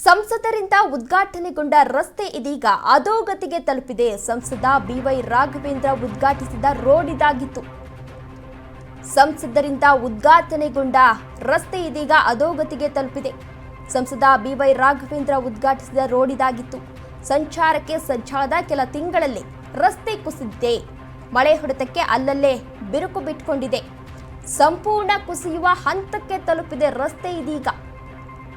ಸಂಸದರಿಂದ ಉದ್ಘಾಟನೆಗೊಂಡ ರಸ್ತೆ ಇದೀಗ ಅಧೋಗತಿಗೆ ತಲುಪಿದೆ. ಸಂಸದ ಬಿವೈ ರಾಘವೇಂದ್ರ ಉದ್ಘಾಟಿಸಿದ ರೋಡ್ ಇದಾಗಿತ್ತು. ಸಂಸದರಿಂದ ಉದ್ಘಾಟನೆಗೊಂಡ ರಸ್ತೆ ಇದೀಗ ಅಧೋಗತಿಗೆ ತಲುಪಿದೆ. ಸಂಸದ ಬಿವೈ ರಾಘವೇಂದ್ರ ಉದ್ಘಾಟಿಸಿದ ರೋಡ್ ಇದಾಗಿತ್ತು. ಸಂಚಾರಕ್ಕೆ ಸಜ್ಜಾದ ಕೆಲ ತಿಂಗಳಲ್ಲಿ ರಸ್ತೆ ಕುಸಿದಿದೆ. ಮಳೆ ಹೊಡೆತಕ್ಕೆ ಅಲ್ಲಲ್ಲೇ ಬಿರುಕು ಬಿಟ್ಕೊಂಡಿದೆ. ಸಂಪೂರ್ಣ ಕುಸಿಯುವ ಹಂತಕ್ಕೆ ತಲುಪಿದೆ ರಸ್ತೆ ಇದೀಗ.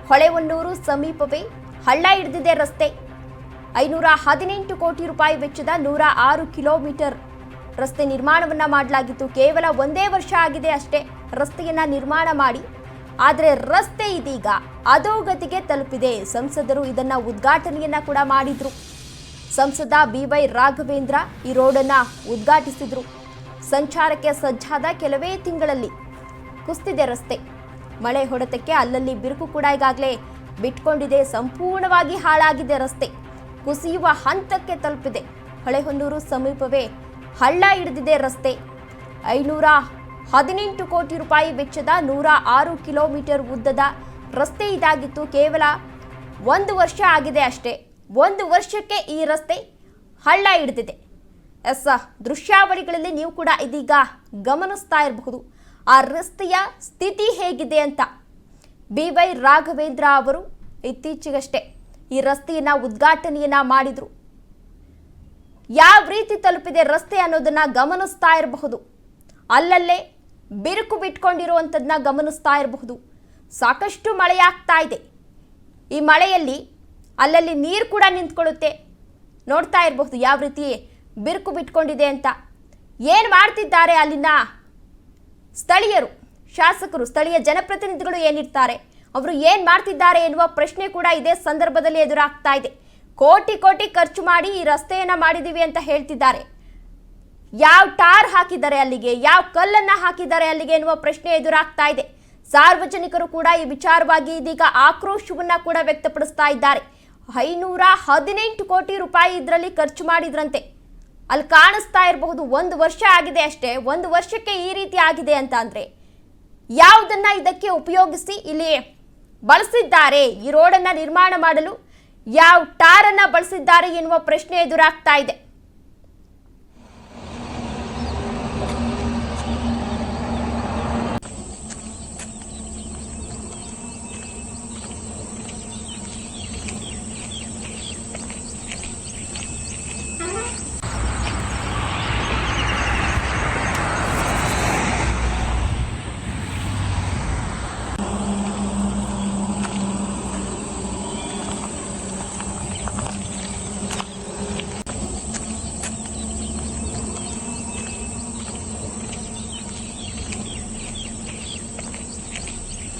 ಹೊಳೆಹೊನ್ನೂರು ಸಮೀಪವೇ ಹಳ್ಳ ಹಿಡಿದಿದೆ ರಸ್ತೆ. 518 ಕೋಟಿ ರೂಪಾಯಿ ವೆಚ್ಚದ 106 ಕಿಲೋಮೀಟರ್ ರಸ್ತೆ ನಿರ್ಮಾಣವನ್ನ ಮಾಡಲಾಗಿತ್ತು. ಕೇವಲ ಒಂದೇ ವರ್ಷ ಆಗಿದೆ ಅಷ್ಟೇ ರಸ್ತೆಯನ್ನ ನಿರ್ಮಾಣ ಮಾಡಿ. ಆದರೆ ರಸ್ತೆ ಇದೀಗ ಅಧೋಗತಿಗೆ ತಲುಪಿದೆ. ಸಂಸದರು ಇದನ್ನ ಉದ್ಘಾಟನೆಯನ್ನ ಕೂಡ ಮಾಡಿದ್ರು. ಸಂಸದ ಬಿವೈ ರಾಘವೇಂದ್ರ ಈ ರೋಡನ್ನ ಉದ್ಘಾಟಿಸಿದ್ರು. ಸಂಚಾರಕ್ಕೆ ಸಜ್ಜಾದ ಕೆಲವೇ ತಿಂಗಳಲ್ಲಿ ಕುಸಿದಿದೆ ರಸ್ತೆ. ಮಳೆ ಹೊಡೆತಕ್ಕೆ ಅಲ್ಲಲ್ಲಿ ಬಿರುಕು ಕೂಡ ಈಗಾಗಲೇ ಬಿಟ್ಕೊಂಡಿದೆ. ಸಂಪೂರ್ಣವಾಗಿ ಹಾಳಾಗಿದೆ ರಸ್ತೆ. ಕುಸಿಯುವ ಹಂತಕ್ಕೆ ತಲುಪಿದೆ. ಹೊಳೆಹೊನ್ನೂರು ಸಮೀಪವೇ ಹಳ್ಳ ಹಿಡಿದಿದೆ ರಸ್ತೆ. 518 ಕೋಟಿ ರೂಪಾಯಿ ವೆಚ್ಚದ 106 ಕಿಲೋಮೀಟರ್ ಉದ್ದದ ರಸ್ತೆ ಇದಾಗಿತ್ತು. ಕೇವಲ ಒಂದು ವರ್ಷ ಆಗಿದೆ ಅಷ್ಟೇ. ಒಂದು ವರ್ಷಕ್ಕೆ ಈ ರಸ್ತೆ ಹಳ್ಳ ಹಿಡಿದಿದೆ. ದೃಶ್ಯಾವಳಿಗಳಲ್ಲಿ ನೀವು ಕೂಡ ಇದೀಗ ಗಮನಿಸ್ತಾ ಇರಬಹುದು ಆ ರಸ್ತೆಯ ಸ್ಥಿತಿ ಹೇಗಿದೆ ಅಂತ. ಬಿವೈ ರಾಘವೇಂದ್ರ ಅವರು ಇತ್ತೀಚೆಗಷ್ಟೇ ಈ ರಸ್ತೆಯನ್ನ ಉದ್ಘಾಟನೆಯನ್ನ ಮಾಡಿದ್ರು. ಯಾವ ರೀತಿ ತಲುಪಿದೆ ರಸ್ತೆ ಅನ್ನೋದನ್ನ ಗಮನಿಸ್ತಾ ಇರಬಹುದು. ಅಲ್ಲಲ್ಲೇ ಬಿರುಕು ಬಿಟ್ಕೊಂಡಿರುವಂಥದ್ದನ್ನ ಗಮನಿಸ್ತಾ ಇರಬಹುದು. ಸಾಕಷ್ಟು ಮಳೆಯಾಗ್ತಾ ಇದೆ. ಈ ಮಳೆಯಲ್ಲಿ ಅಲ್ಲಲ್ಲಿ ನೀರು ಕೂಡ ನಿಂತ್ಕೊಳ್ಳುತ್ತೆ. ನೋಡ್ತಾ ಇರಬಹುದು ಯಾವ ರೀತಿ ಬಿರುಕು ಬಿಟ್ಕೊಂಡಿದೆ ಅಂತ. ಏನು ಮಾಡ್ತಿದ್ದಾರೆ ಅಲ್ಲಿನ ಸ್ಥಳೀಯರು, ಶಾಸಕರು, ಸ್ಥಳೀಯ ಜನಪ್ರತಿನಿಧಿಗಳು ಏನಿರ್ತಾರೆ ಅವರು ಏನು ಮಾಡ್ತಿದ್ದಾರೆ ಎನ್ನುವ ಪ್ರಶ್ನೆ ಕೂಡ ಇದೇ ಸಂದರ್ಭದಲ್ಲಿ ಎದುರಾಗ್ತಾ ಇದೆ. ಕೋಟಿ ಕೋಟಿ ಖರ್ಚು ಮಾಡಿ ಈ ರಸ್ತೆಯನ್ನ ಮಾಡಿದೀವಿ ಅಂತ ಹೇಳ್ತಿದ್ದಾರೆ. ಯಾವ ಟಾರ್ ಹಾಕಿದ್ದಾರೆ ಅಲ್ಲಿಗೆ, ಯಾವ ಕಲ್ಲನ್ನ ಹಾಕಿದ್ದಾರೆ ಅಲ್ಲಿಗೆ ಎನ್ನುವ ಪ್ರಶ್ನೆ ಎದುರಾಗ್ತಾ ಇದೆ. ಸಾರ್ವಜನಿಕರು ಕೂಡ ಈ ವಿಚಾರವಾಗಿ ಇದೀಗ ಆಕ್ರೋಶವನ್ನ ಕೂಡ ವ್ಯಕ್ತಪಡಿಸ್ತಾ ಇದ್ದಾರೆ. 518 ಕೋಟಿ ರೂಪಾಯಿ ಇದರಲ್ಲಿ ಖರ್ಚು ಮಾಡಿದ್ರಂತೆ. ಅಲ್ಲಿ ಕಾಣಿಸ್ತಾ ಇರಬಹುದು ಒಂದು ವರ್ಷ ಆಗಿದೆ ಅಷ್ಟೇ. ಒಂದು ವರ್ಷಕ್ಕೆ ಈ ರೀತಿ ಆಗಿದೆ ಅಂತ ಅಂದ್ರೆ ಯಾವುದನ್ನ ಇದಕ್ಕೆ ಉಪಯೋಗಿಸಿ ಇಲ್ಲಿ ಬಳಸಿದ್ದಾರೆ, ಈ ರೋಡನ್ನ ನಿರ್ಮಾಣ ಮಾಡಲು ಯಾವ ಟಾರನ್ನ ಬಳಸಿದ್ದಾರೆ ಎನ್ನುವ ಪ್ರಶ್ನೆ ಎದುರಾಗ್ತಾ ಇದೆ.